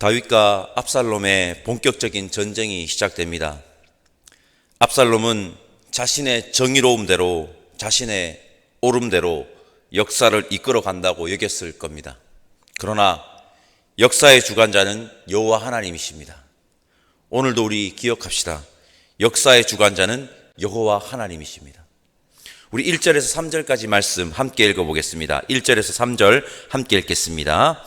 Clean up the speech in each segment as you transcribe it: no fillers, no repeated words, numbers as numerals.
다윗과 압살롬의 본격적인 전쟁이 시작됩니다. 압살롬은 자신의 정의로움대로, 자신의 옳음대로 역사를 이끌어 간다고 여겼을 겁니다. 그러나 역사의 주관자는 여호와 하나님이십니다. 오늘도 우리 기억합시다. 역사의 주관자는 여호와 하나님이십니다. 우리 1절에서 3절까지 말씀 함께 읽어보겠습니다. 1절에서 3절 함께 읽겠습니다.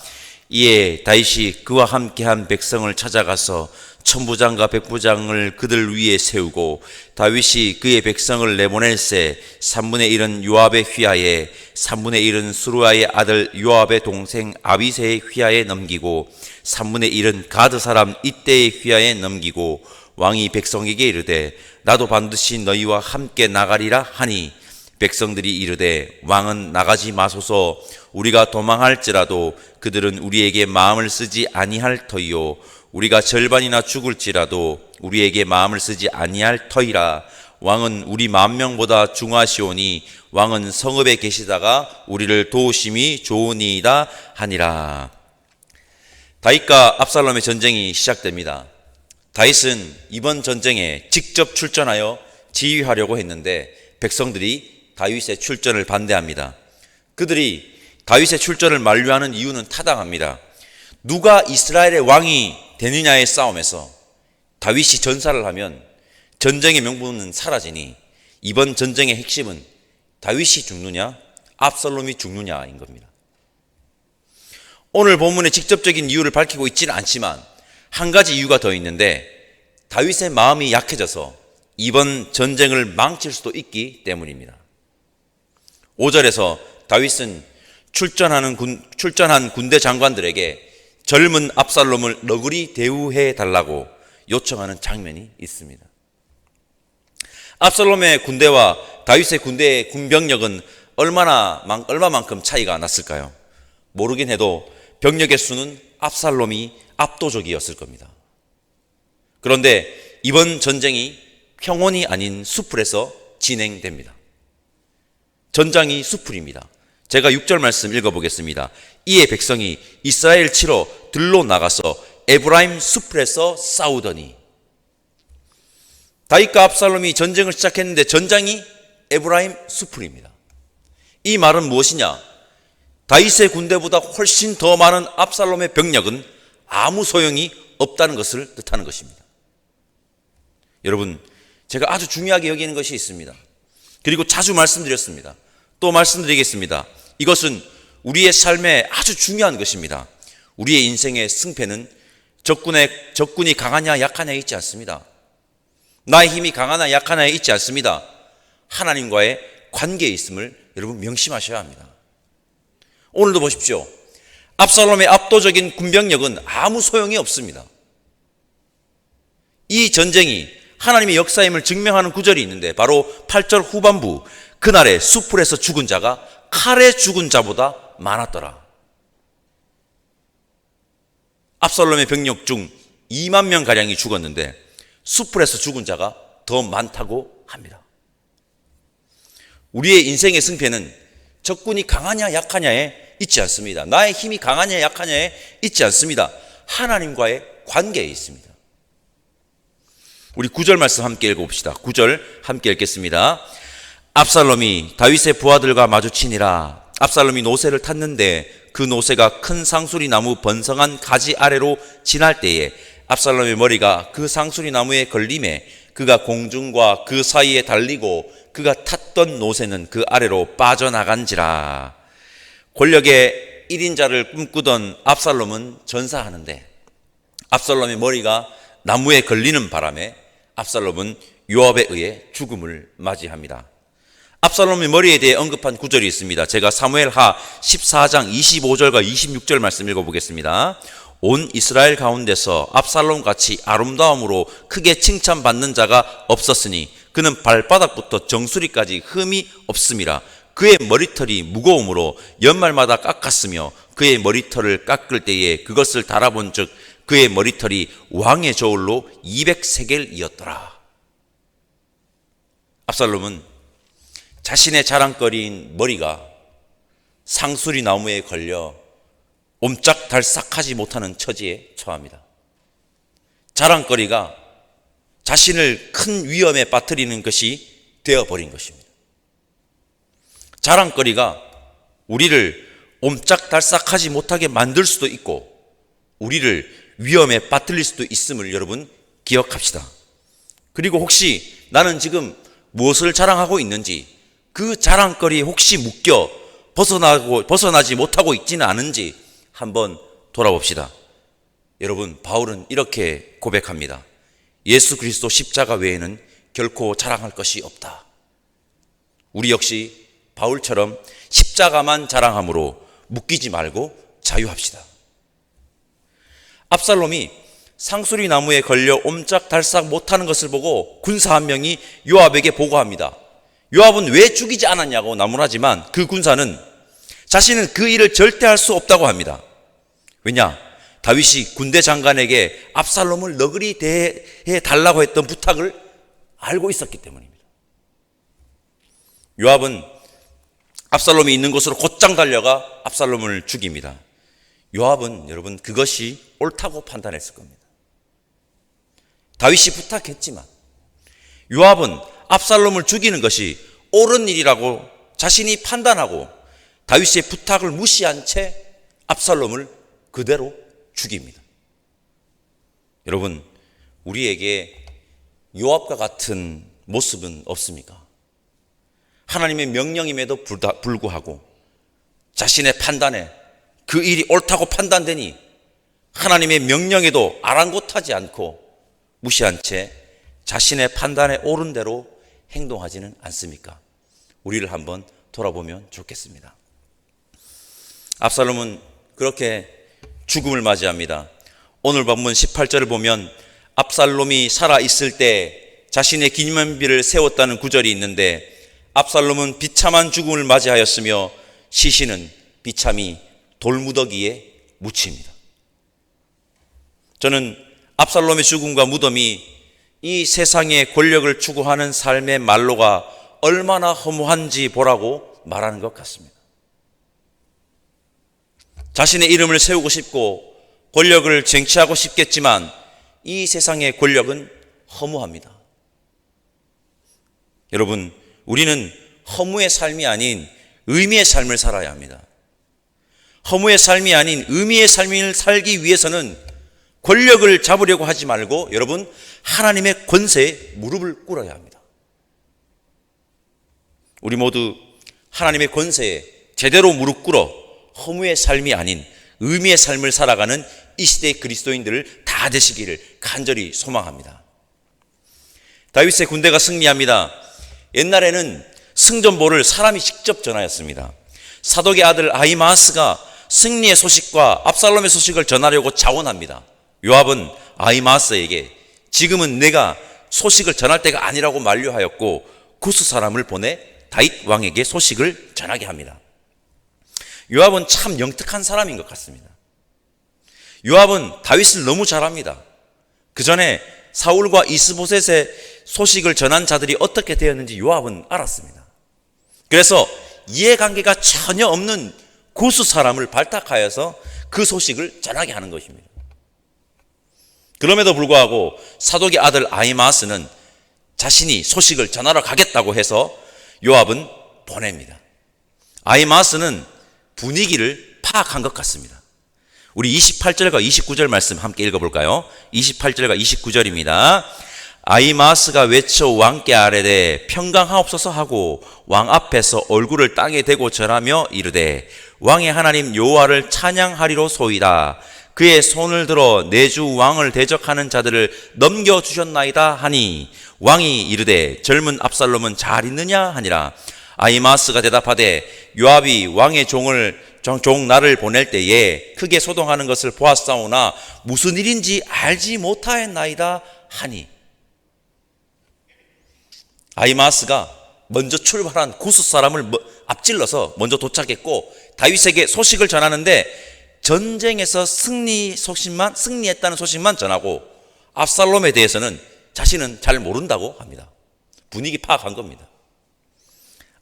이에 다윗이 그와 함께한 백성을 찾아가서 천부장과 백부장을 그들 위에 세우고 다윗이 그의 백성을 내보낼새 3분의 1은 요압의 휘하에 3분의 1은 수루아의 아들 요압의 동생 아비새의 휘하에 넘기고 3분의 1은 가드 사람 이때의 휘하에 넘기고 왕이 백성에게 이르되 나도 반드시 너희와 함께 나가리라 하니 백성들이 이르되 왕은 나가지 마소서. 우리가 도망할지라도 그들은 우리에게 마음을 쓰지 아니할 터이요 우리가 절반이나 죽을지라도 우리에게 마음을 쓰지 아니할 터이라. 왕은 우리 10,000명보다 중하시오니 왕은 성읍에 계시다가 우리를 도우심이 좋으니이다 하니라. 다윗과 압살롬의 전쟁이 시작됩니다. 다윗은 이번 전쟁에 직접 출전하여 지휘하려고 했는데 백성들이 다윗의 출전을 반대합니다. 그들이 다윗의 출전을 만류하는 이유는 타당합니다. 누가 이스라엘의 왕이 되느냐의 싸움에서 다윗이 전사를 하면 전쟁의 명분은 사라지니 이번 전쟁의 핵심은 다윗이 죽느냐 압살롬이 죽느냐인 겁니다. 오늘 본문의 직접적인 이유를 밝히고 있지는 않지만 한 가지 이유가 더 있는데 다윗의 마음이 약해져서 이번 전쟁을 망칠 수도 있기 때문입니다. 5절에서 다윗은 출전한 군대 장관들에게 젊은 압살롬을 너그리 대우해 달라고 요청하는 장면이 있습니다. 압살롬의 군대와 다윗의 군대의 군병력은 얼마만큼 차이가 났을까요? 모르긴 해도 병력의 수는 압살롬이 압도적이었을 겁니다. 그런데 이번 전쟁이 평원이 아닌 수풀에서 진행됩니다. 전장이 수풀입니다. 제가 6절 말씀 읽어보겠습니다. 이에 백성이 이스라엘 치러 들로 나가서 에브라임 수풀에서 싸우더니. 다윗과 압살롬이 전쟁을 시작했는데 전장이 에브라임 수풀입니다. 이 말은 무엇이냐? 다윗의 군대보다 훨씬 더 많은 압살롬의 병력은 아무 소용이 없다는 것을 뜻하는 것입니다. 여러분, 제가 아주 중요하게 여기는 것이 있습니다. 그리고 자주 말씀드렸습니다. 또 말씀드리겠습니다. 이것은 우리의 삶에 아주 중요한 것입니다. 우리의 인생의 승패는 적군이 강하냐 약하냐에 있지 않습니다. 나의 힘이 강하냐 약하냐에 있지 않습니다. 하나님과의 관계에 있음을 여러분 명심하셔야 합니다. 오늘도 보십시오. 압살롬의 압도적인 군병력은 아무 소용이 없습니다. 이 전쟁이 하나님의 역사임을 증명하는 구절이 있는데 바로 8절 후반부 그날에 수풀에서 죽은 자가 칼에 죽은 자보다 많았더라. 압살롬의 병력 중 20,000명가량이 죽었는데 수풀에서 죽은 자가 더 많다고 합니다. 우리의 인생의 승패는 적군이 강하냐 약하냐에 있지 않습니다. 나의 힘이 강하냐 약하냐에 있지 않습니다. 하나님과의 관계에 있습니다. 우리 9절 말씀 함께 읽어봅시다. 9절 함께 읽겠습니다. 압살롬이 다윗의 부하들과 마주치니라. 압살롬이 노새를 탔는데 그 노새가 큰 상수리 나무 번성한 가지 아래로 지날 때에 압살롬의 머리가 그 상수리 나무에 걸림에 그가 공중과 그 사이에 달리고 그가 탔던 노새는 그 아래로 빠져나간지라. 권력의 1인자를 꿈꾸던 압살롬은 전사하는데 압살롬의 머리가 나무에 걸리는 바람에 압살롬은 요압에 의해 죽음을 맞이합니다. 압살롬의 머리에 대해 언급한 구절이 있습니다. 제가 사무엘하 14장 25절과 26절 말씀 읽어보겠습니다. 온 이스라엘 가운데서 압살롬같이 아름다움으로 크게 칭찬받는 자가 없었으니 그는 발바닥부터 정수리까지 흠이 없음이라. 그의 머리털이 무거움으로 연말마다 깎았으며 그의 머리털을 깎을 때에 그것을 달아본 즉 그의 머리털이 왕의 저울로 200세겔이었더라. 압살롬은 자신의 자랑거리인 머리가 상수리 나무에 걸려 옴짝달싹하지 못하는 처지에 처합니다. 자랑거리가 자신을 큰 위험에 빠뜨리는 것이 되어버린 것입니다. 자랑거리가 우리를 옴짝달싹하지 못하게 만들 수도 있고 우리를 위험에 빠뜨릴 수도 있음을 여러분 기억합시다. 그리고 혹시 나는 지금 무엇을 자랑하고 있는지, 그 자랑거리에 혹시 묶여 벗어나지 못하고 있지는 않은지 한번 돌아봅시다. 여러분, 바울은 이렇게 고백합니다. 예수 그리스도 십자가 외에는 결코 자랑할 것이 없다. 우리 역시 바울처럼 십자가만 자랑함으로 묶이지 말고 자유합시다. 압살롬이 상수리 나무에 걸려 옴짝달싹 못하는 것을 보고 군사 한 명이 요압에게 보고합니다. 요압은 왜 죽이지 않았냐고 나무라지만 그 군사는 자신은 그 일을 절대 할 수 없다고 합니다. 왜냐? 다윗이 군대 장관에게 압살롬을 너그리 대해 달라고 했던 부탁을 알고 있었기 때문입니다. 요압은 압살롬이 있는 곳으로 곧장 달려가 압살롬을 죽입니다. 요압은 여러분 그것이 옳다고 판단했을 겁니다. 다윗이 부탁했지만 요압은 압살롬을 죽이는 것이 옳은 일이라고 자신이 판단하고 다윗의 부탁을 무시한 채 압살롬을 그대로 죽입니다. 여러분, 우리에게 요압과 같은 모습은 없습니까? 하나님의 명령임에도 불구하고 자신의 판단에 그 일이 옳다고 판단되니 하나님의 명령에도 아랑곳하지 않고 무시한 채 자신의 판단에 옳은 대로 행동하지는 않습니까? 우리를 한번 돌아보면 좋겠습니다. 압살롬은 그렇게 죽음을 맞이합니다. 오늘 본문 18절을 보면 압살롬이 살아있을 때 자신의 기념비를 세웠다는 구절이 있는데 압살롬은 비참한 죽음을 맞이하였으며 시신은 비참히 돌무더기에 묻힙니다. 저는 압살롬의 죽음과 무덤이 이 세상의 권력을 추구하는 삶의 말로가 얼마나 허무한지 보라고 말하는 것 같습니다. 자신의 이름을 세우고 싶고 권력을 쟁취하고 싶겠지만 이 세상의 권력은 허무합니다. 여러분, 우리는 허무의 삶이 아닌 의미의 삶을 살아야 합니다. 허무의 삶이 아닌 의미의 삶을 살기 위해서는 권력을 잡으려고 하지 말고 여러분, 하나님의 권세에 무릎을 꿇어야 합니다. 우리 모두 하나님의 권세에 제대로 무릎 꿇어 허무의 삶이 아닌 의미의 삶을 살아가는 이 시대의 그리스도인들을 다 되시기를 간절히 소망합니다. 다윗의 군대가 승리합니다. 옛날에는 승전보를 사람이 직접 전하였습니다. 사독의 아들 아히마아스가 승리의 소식과 압살롬의 소식을 전하려고 자원합니다. 요압은 아히마아스에게 지금은 내가 소식을 전할 때가 아니라고 만류하였고 구스 사람을 보내 다윗 왕에게 소식을 전하게 합니다. 요압은 참 영특한 사람인 것 같습니다. 요압은 다윗을 너무 잘 압니다. 그 전에 사울과 이스보셋의 소식을 전한 자들이 어떻게 되었는지 요압은 알았습니다. 그래서 이해관계가 전혀 없는 구스 사람을 발탁하여서 그 소식을 전하게 하는 것입니다. 그럼에도 불구하고 사독의 아들 아히마아스는 자신이 소식을 전하러 가겠다고 해서 요압은 보냅니다. 아히마아스는 분위기를 파악한 것 같습니다. 우리 28절과 29절 말씀 함께 읽어볼까요? 28절과 29절입니다. 아히마아스가 외쳐 왕께 아뢰되 평강하옵소서 하고 왕 앞에서 얼굴을 땅에 대고 절하며 이르되 왕의 하나님 여호와를 찬양하리로소이다. 그의 손을 들어 내주 왕을 대적하는 자들을 넘겨주셨나이다 하니 왕이 이르되 젊은 압살롬은 잘 있느냐 하니라. 아히마아스가 대답하되 요압이 왕의 종 나를 보낼 때에 크게 소동하는 것을 보았사오나 무슨 일인지 알지 못하였나이다 하니. 아히마아스가 먼저 출발한 구스 사람을 앞질러서 먼저 도착했고 다윗에게 소식을 전하는데 전쟁에서 승리했다는 소식만 전하고 압살롬에 대해서는 자신은 잘 모른다고 합니다. 분위기 파악한 겁니다.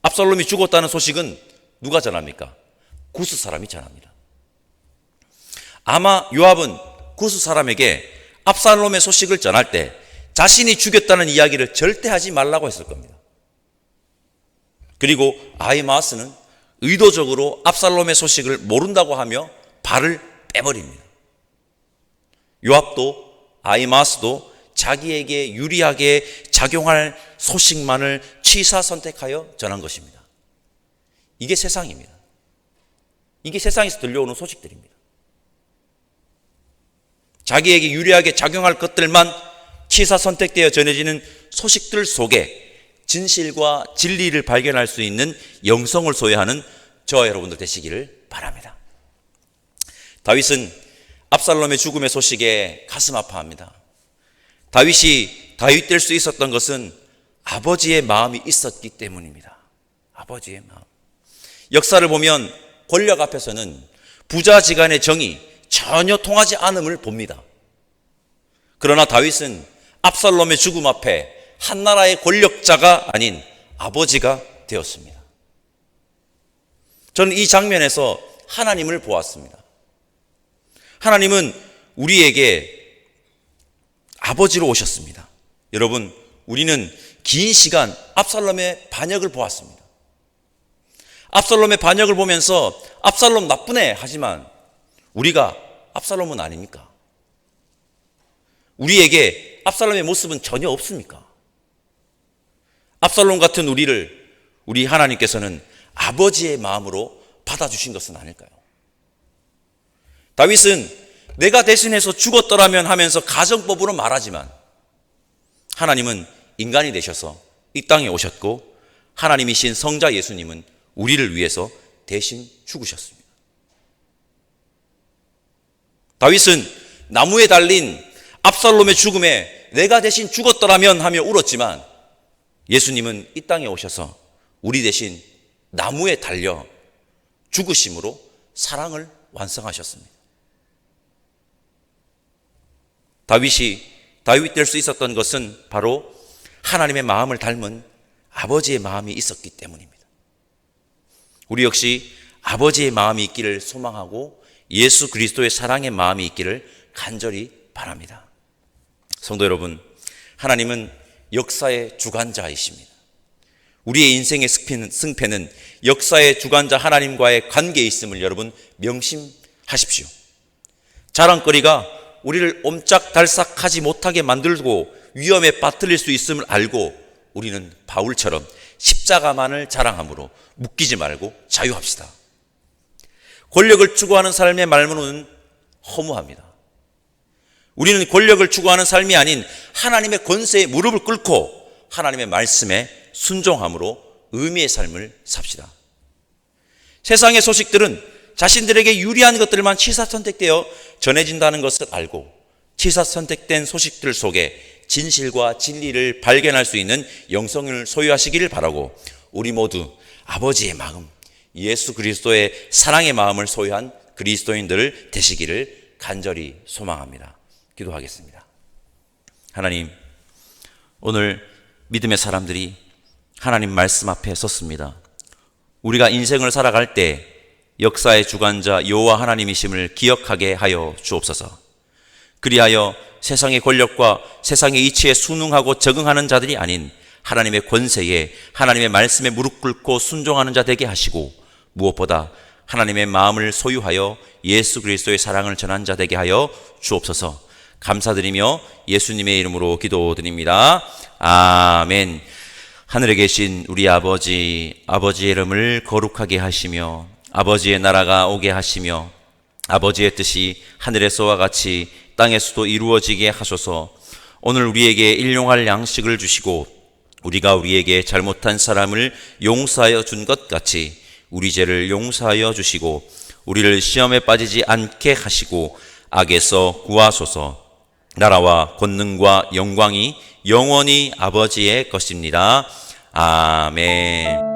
압살롬이 죽었다는 소식은 누가 전합니까? 구스 사람이 전합니다. 아마 요압은 구스 사람에게 압살롬의 소식을 전할 때 자신이 죽였다는 이야기를 절대 하지 말라고 했을 겁니다. 그리고 아히마아스는 의도적으로 압살롬의 소식을 모른다고 하며 발을 빼버립니다. 요압도 아히마아스도 자기에게 유리하게 작용할 소식만을 취사 선택하여 전한 것입니다. 이게 세상입니다. 이게 세상에서 들려오는 소식들입니다. 자기에게 유리하게 작용할 것들만 취사 선택되어 전해지는 소식들 속에 진실과 진리를 발견할 수 있는 영성을 소유하는 저와 여러분들 되시기를 바랍니다. 다윗은 압살롬의 죽음의 소식에 가슴 아파합니다. 다윗이 다윗 될 수 있었던 것은 아버지의 마음이 있었기 때문입니다. 아버지의 마음. 역사를 보면 권력 앞에서는 부자지간의 정이 전혀 통하지 않음을 봅니다. 그러나 다윗은 압살롬의 죽음 앞에 한 나라의 권력자가 아닌 아버지가 되었습니다. 저는 이 장면에서 하나님을 보았습니다. 하나님은 우리에게 아버지로 오셨습니다. 여러분, 우리는 긴 시간 압살롬의 반역을 보았습니다. 압살롬의 반역을 보면서 압살롬 나쁘네 하지만 우리가 압살롬은 아닙니까? 우리에게 압살롬의 모습은 전혀 없습니까? 압살롬 같은 우리를 우리 하나님께서는 아버지의 마음으로 받아주신 것은 아닐까요? 다윗은 내가 대신해서 죽었더라면 하면서 가정법으로 말하지만 하나님은 인간이 되셔서 이 땅에 오셨고 하나님이신 성자 예수님은 우리를 위해서 대신 죽으셨습니다. 다윗은 나무에 달린 압살롬의 죽음에 내가 대신 죽었더라면 하며 울었지만 예수님은 이 땅에 오셔서 우리 대신 나무에 달려 죽으심으로 사랑을 완성하셨습니다. 다윗이 다윗 될 수 있었던 것은 바로 하나님의 마음을 닮은 아버지의 마음이 있었기 때문입니다. 우리 역시 아버지의 마음이 있기를 소망하고 예수 그리스도의 사랑의 마음이 있기를 간절히 바랍니다. 성도 여러분, 하나님은 역사의 주관자이십니다. 우리의 인생의 승패는 역사의 주관자 하나님과의 관계에 있음을 여러분 명심하십시오. 자랑거리가 우리를 옴짝달싹하지 못하게 만들고 위험에 빠뜨릴 수 있음을 알고 우리는 바울처럼 십자가만을 자랑함으로 묶이지 말고 자유합시다. 권력을 추구하는 삶의 말문은 허무합니다. 우리는 권력을 추구하는 삶이 아닌 하나님의 권세에 무릎을 꿇고 하나님의 말씀에 순종함으로 의미의 삶을 삽시다. 세상의 소식들은 자신들에게 유리한 것들만 취사선택되어 전해진다는 것을 알고 취사선택된 소식들 속에 진실과 진리를 발견할 수 있는 영성을 소유하시기를 바라고 우리 모두 아버지의 마음, 예수 그리스도의 사랑의 마음을 소유한 그리스도인들 되시기를 간절히 소망합니다. 기도하겠습니다. 하나님, 오늘 믿음의 사람들이 하나님 말씀 앞에 섰습니다. 우리가 인생을 살아갈 때 역사의 주관자 여호와 하나님이심을 기억하게 하여 주옵소서. 그리하여 세상의 권력과 세상의 이치에 순응하고 적응하는 자들이 아닌 하나님의 권세에 하나님의 말씀에 무릎 꿇고 순종하는 자 되게 하시고 무엇보다 하나님의 마음을 소유하여 예수 그리스도의 사랑을 전한 자 되게 하여 주옵소서. 감사드리며 예수님의 이름으로 기도드립니다. 아멘. 하늘에 계신 우리 아버지의 이름을 거룩하게 하시며 아버지의 나라가 오게 하시며 아버지의 뜻이 하늘에서와 같이 땅에서도 이루어지게 하소서. 오늘 우리에게 일용할 양식을 주시고 우리가 우리에게 잘못한 사람을 용서하여 준 것 같이 우리 죄를 용서하여 주시고 우리를 시험에 빠지지 않게 하시고 악에서 구하소서. 나라와 권능과 영광이 영원히 아버지의 것입니다. 아멘.